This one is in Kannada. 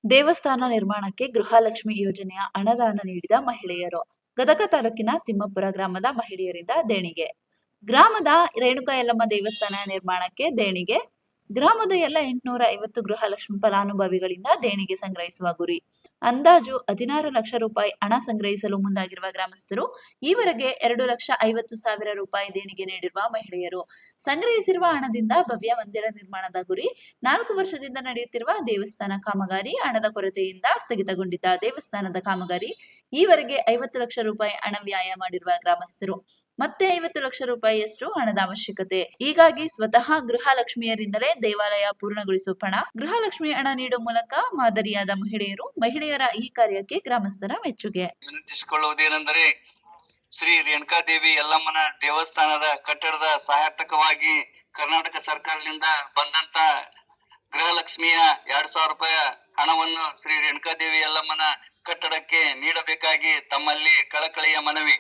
ದೇವಸ್ಥಾನ ನಿರ್ಮಾಣಕ್ಕೆ ಗೃಹಲಕ್ಷ್ಮಿ ಯೋಜನೆಯ ಅನುದಾನ ನೀಡಿದ ಮಹಿಳೆಯರು. ಗದಗ ತಾಲೂಕಿನ ತಿಮ್ಮಾಪುರ ಗ್ರಾಮದ ಮಹಿಳೆಯರಿಂದ ದೇಣಿಗೆ. ಗ್ರಾಮದ ರೇಣುಕಾ ಯಲ್ಲಮ್ಮ ದೇವಸ್ಥಾನ ನಿರ್ಮಾಣಕ್ಕೆ ದೇಣಿಗೆ. ಗ್ರಾಮದ ಎಲ್ಲ 850 ಗೃಹಲಕ್ಷ್ಮಿ ಫಲಾನುಭವಿಗಳಿಂದ ದೇಣಿಗೆ ಸಂಗ್ರಹಿಸುವ ಗುರಿ. ಅಂದಾಜು 16 ಲಕ್ಷ ರೂಪಾಯಿ ಹಣ ಸಂಗ್ರಹಿಸಲು ಮುಂದಾಗಿರುವ ಗ್ರಾಮಸ್ಥರು ಈವರೆಗೆ 2,50,000 ರೂಪಾಯಿ ದೇಣಿಗೆ ನೀಡಿರುವ ಮಹಿಳೆಯರು. ಸಂಗ್ರಹಿಸಿರುವ ಹಣದಿಂದ ಭವ್ಯ ಮಂದಿರ ನಿರ್ಮಾಣದ ಗುರಿ. 4 ವರ್ಷದಿಂದ ನಡೆಯುತ್ತಿರುವ ದೇವಸ್ಥಾನ ಕಾಮಗಾರಿ. ಹಣದ ಕೊರತೆಯಿಂದ ಸ್ಥಗಿತಗೊಂಡಿದ್ದ ದೇವಸ್ಥಾನದ ಕಾಮಗಾರಿ. ಈವರೆಗೆ 50 ಲಕ್ಷ ರೂಪಾಯಿ ಹಣ ವ್ಯಯ ಮಾಡಿರುವ ಗ್ರಾಮಸ್ಥರು. ಮತ್ತೆ 50 ಲಕ್ಷ ರೂಪಾಯಿಯಷ್ಟು ಹಣದ ಅವಶ್ಯಕತೆ. ಹೀಗಾಗಿ ಸ್ವತಃ ಗೃಹಲಕ್ಷ್ಮಿಯರಿಂದಲೇ ದೇವಾಲಯ ಪೂರ್ಣಗೊಳಿಸುವ ಪಣ. ಗೃಹಲಕ್ಷ್ಮಿ ಹಣ ನೀಡುವ ಮೂಲಕ ಮಾದರಿಯಾದ ಮಹಿಳೆಯರ ಈ ಕಾರ್ಯಕ್ಕೆ ಗ್ರಾಮಸ್ಥರ ಮೆಚ್ಚುಗೆ. ವಿನಂತಿಸಿಕೊಳ್ಳುವುದೇನೆಂದರೆ, ಶ್ರೀ ರೇಣುಕಾದೇವಿ ಯಲ್ಲಮ್ಮನ ದೇವಸ್ಥಾನದ ಕಟ್ಟಡದ ಸಹಾಯಕವಾಗಿ ಕರ್ನಾಟಕ ಸರ್ಕಾರದಿಂದ ಬಂದಂತ ಗೃಹಲಕ್ಷ್ಮಿಯ 2,000 ರೂಪಾಯಿ ಹಣವನ್ನು ಶ್ರೀ ರೇಣುಕಾದೇವಿ ಯಲ್ಲಮ್ಮನ ಕಟ್ಟಡಕ್ಕೆ ನೀಡಬೇಕಾಗಿ ತಮ್ಮಲ್ಲಿ ಕಳಕಳಿಯ ಮನವಿ.